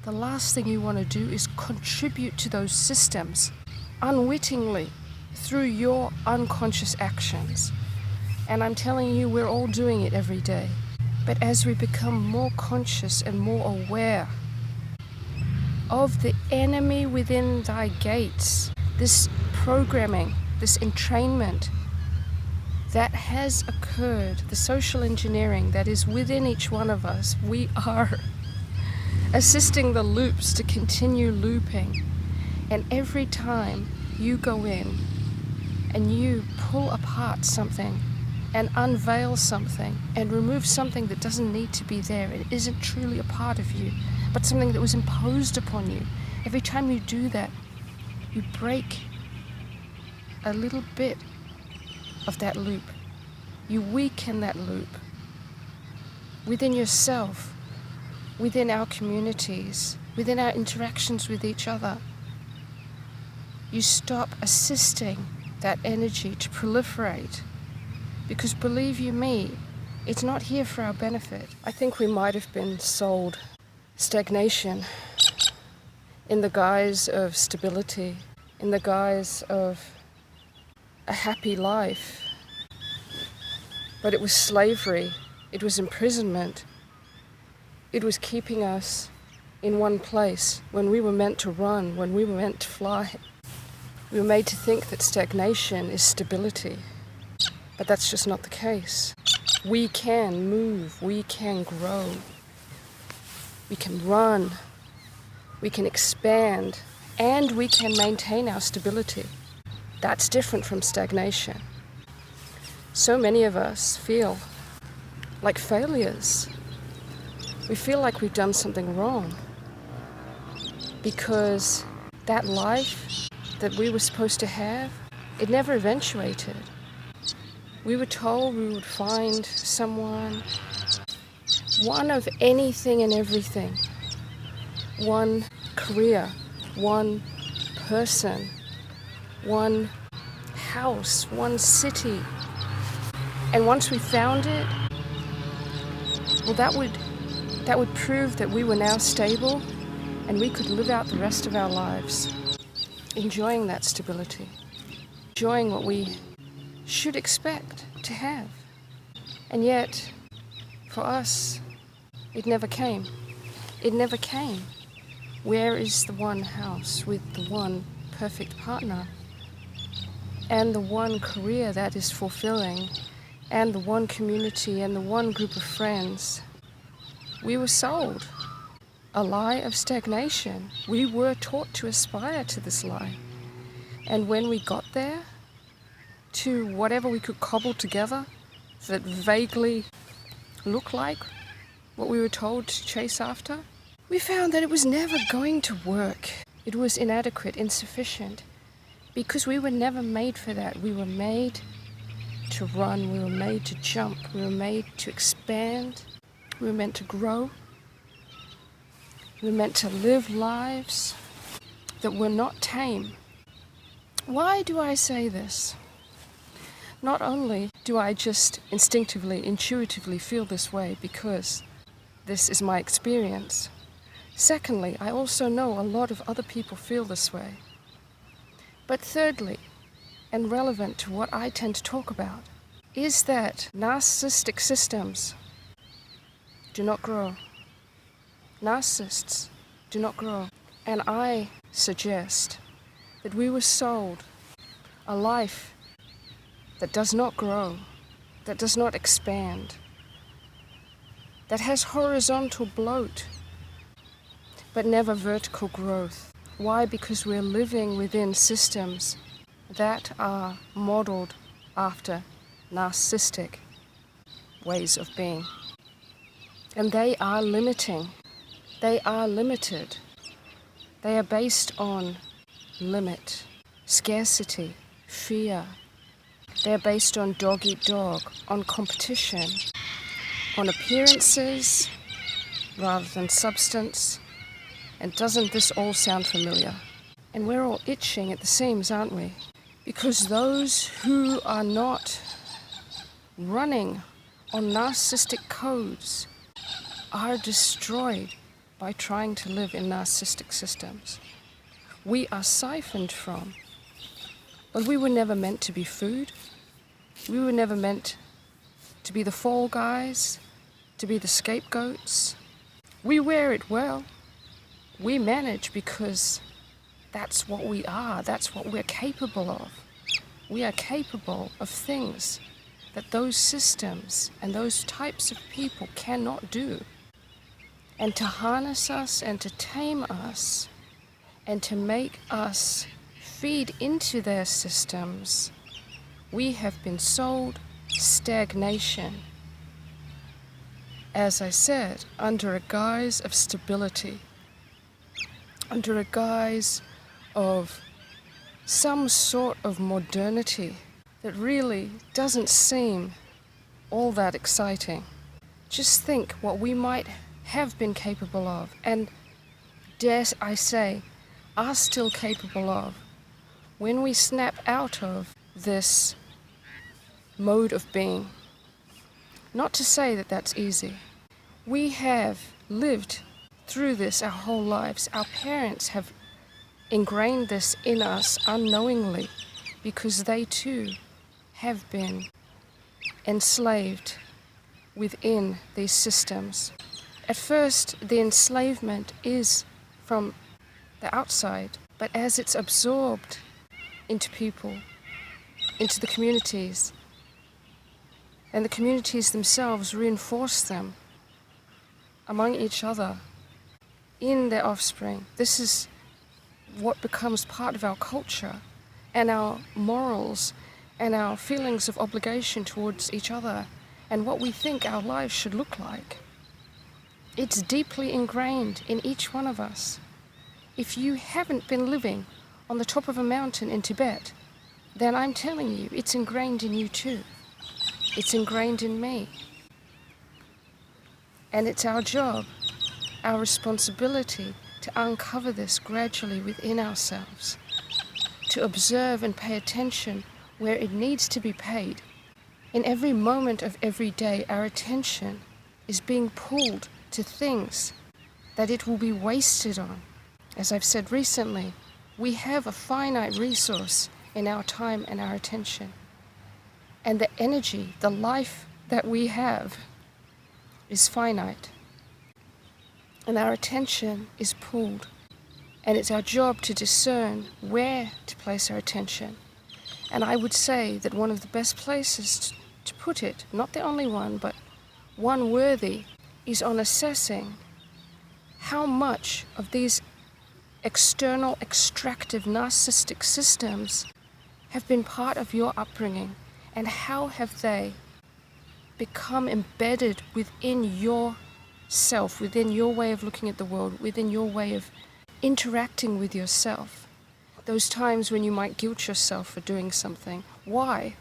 the last thing you want to do is contribute to those systems unwittingly through your unconscious actions. And I'm telling you, we're all doing it every day. But as we become more conscious and more aware of the enemy within thy gates, this programming, this entrainment that has occurred, the social engineering that is within each one of us, we are assisting the loops to continue looping. And every time you go in and you pull apart something and unveil something and remove something that doesn't need to be there, it isn't truly a part of you, but something that was imposed upon you. Every time you do that, you break a little bit of that loop. You weaken that loop within yourself, within our communities, within our interactions with each other. You stop assisting that energy to proliferate, because believe you me, it's not here for our benefit. I think we might have been sold stagnation in the guise of stability, in the guise of a happy life. But it was slavery, it was imprisonment, it was keeping us in one place when we were meant to run, when we were meant to fly. We were made to think that stagnation is stability, but that's just not the case. We can move, we can grow, we can run, we can expand, and we can maintain our stability. That's different from stagnation. So many of us feel like failures. We feel like we've done something wrong because that life that we were supposed to have, it never eventuated. We were told we would find someone, one of anything and everything, one career, one person, one house, one city. And once we found it, well, that would prove that we were now stable and we could live out the rest of our lives enjoying that stability, enjoying what we should expect to have. And yet, for us, it never came. It never came. Where is the one house with the one perfect partner and the one career that is fulfilling and the one community and the one group of friends? We were sold a lie of stagnation. We were taught to aspire to this lie. And when we got there, to whatever we could cobble together that vaguely looked like what we were told to chase after, we found that it was never going to work. It was inadequate, insufficient, because we were never made for that. We were made to run, we were made to jump, we were made to expand, we were meant to grow, we were meant to live lives that were not tame. Why do I say this? Not only do I just instinctively, intuitively feel this way because this is my experience. Secondly, I also know a lot of other people feel this way. But thirdly, and relevant to what I tend to talk about, is that narcissistic systems do not grow. Narcissists do not grow. And I suggest that we were sold a life that does not grow, that does not expand, that has horizontal bloat, but never vertical growth. Why? Because we're living within systems that are modeled after narcissistic ways of being. And they are limiting. They are limited. They are based on limit, scarcity, fear. They're based on dog eat dog, on competition, on appearances rather than substance. And doesn't this all sound familiar? And we're all itching at the seams, aren't we? Because those who are not running on narcissistic codes are destroyed by trying to live in narcissistic systems. We are siphoned from, but we were never meant to be food. We were never meant to be the fall guys, to be the scapegoats. We wear it well. We manage because that's what we are. That's what we're capable of. We are capable of things that those systems and those types of people cannot do. And to harness us and to tame us and to make us feed into their systems, we have been sold stagnation. As I said, under a guise of stability, under a guise of some sort of modernity that really doesn't seem all that exciting. Just think what we might have been capable of, and dare I say, are still capable of, when we snap out of this mode of being. Not to say that that's easy. We have lived through this our whole lives. Our parents have ingrained this in us unknowingly because they too have been enslaved within these systems. At first, the enslavement is from the outside, but as it's absorbed into people, into the communities, and the communities themselves reinforce them among each other in their offspring. This is what becomes part of our culture and our morals and our feelings of obligation towards each other and what we think our lives should look like. It's deeply ingrained in each one of us. If you haven't been living on the top of a mountain in Tibet, then I'm telling you, it's ingrained in you too. It's ingrained in me. And it's our job, our responsibility to uncover this gradually within ourselves, to observe and pay attention where it needs to be paid. In every moment of every day, our attention is being pulled to things that it will be wasted on. As I've said recently, we have a finite resource in our time and our attention. And the energy, the life that we have is finite. And our attention is pulled. And it's our job to discern where to place our attention. And I would say that one of the best places to put it, not the only one, but one worthy, is on assessing how much of these external, extractive, narcissistic systems have been part of your upbringing, and how have they become embedded within yourself, within your way of looking at the world, within your way of interacting with yourself. Those times when you might guilt yourself for doing something. Why?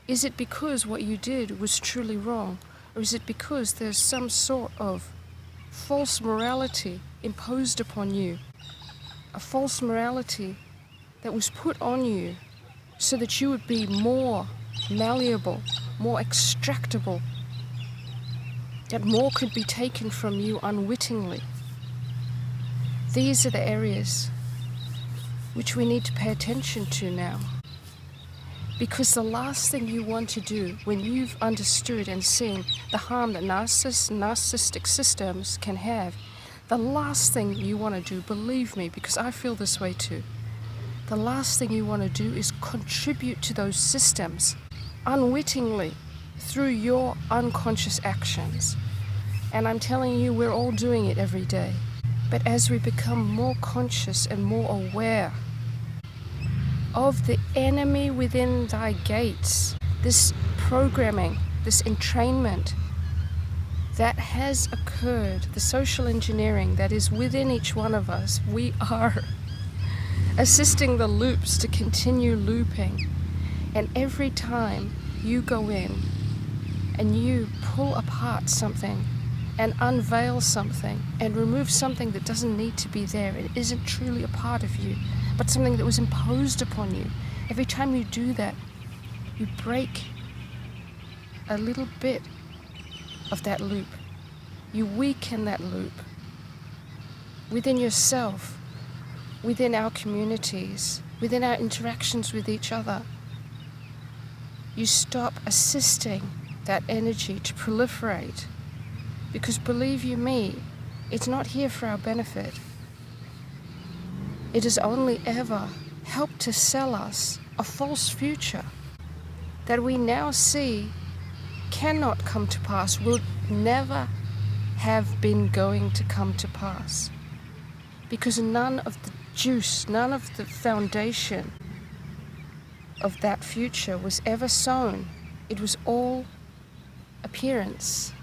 Is it because what you did was truly wrong? Or is it because there's some sort of false morality imposed upon you? A false morality that was put on you so that you would be more malleable, more extractable, that more could be taken from you unwittingly. These are the areas which we need to pay attention to now. Because the last thing you want to do when you've understood and seen the harm that narcissistic systems can have, the last thing you want to do, believe me, because I feel this way too, the last thing you want to do is contribute to those systems unwittingly through your unconscious actions. And I'm telling you, we're all doing it every day. But as we become more conscious and more aware of the enemy within thy gates, this programming, this entrainment that has occurred, the social engineering that is within each one of us, we are assisting the loops to continue looping. And every time you go in and you pull apart something and unveil something and remove something that doesn't need to be there, it isn't truly a part of you, but something that was imposed upon you. Every time you do that, you break a little bit of that loop. You weaken that loop. within yourself, within our communities, within our interactions with each other. You stop assisting that energy to proliferate, because believe you me, it's not here for our benefit. It has only ever helped to sell us a false future that we now see cannot come to pass, will never have been going to come to pass, because none of the juice, none of the foundation of that future was ever sown. It was all appearance.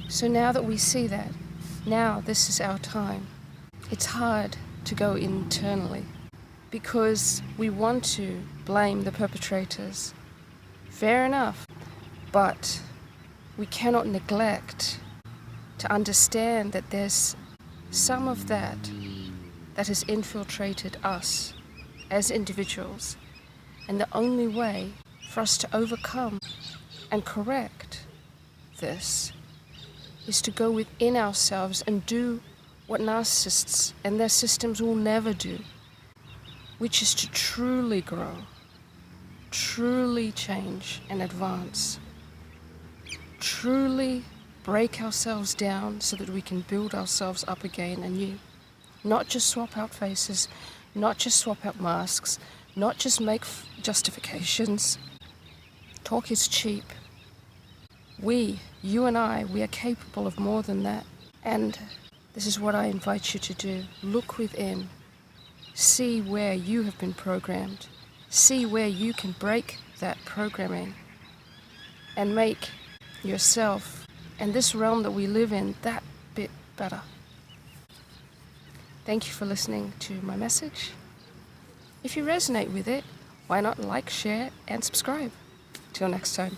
So now that we see that, now this is our time. It's hard to go internally because we want to blame the perpetrators. Fair enough, but we cannot neglect to understand that there's some of that has infiltrated us as individuals, and the only way for us to overcome and correct this is to go within ourselves and do what narcissists and their systems will never do, which is to truly grow, truly change and advance, truly break ourselves down so that we can build ourselves up again anew. Not just swap out faces, not just swap out masks, not just make justifications. Talk is cheap. You and I, we are capable of more than that. And this is what I invite you to do. Look within. See where you have been programmed. See where you can break that programming and make yourself and this realm that we live in that bit better. Thank you for listening to my message. If you resonate with it, why not like, share, and subscribe? Till next time.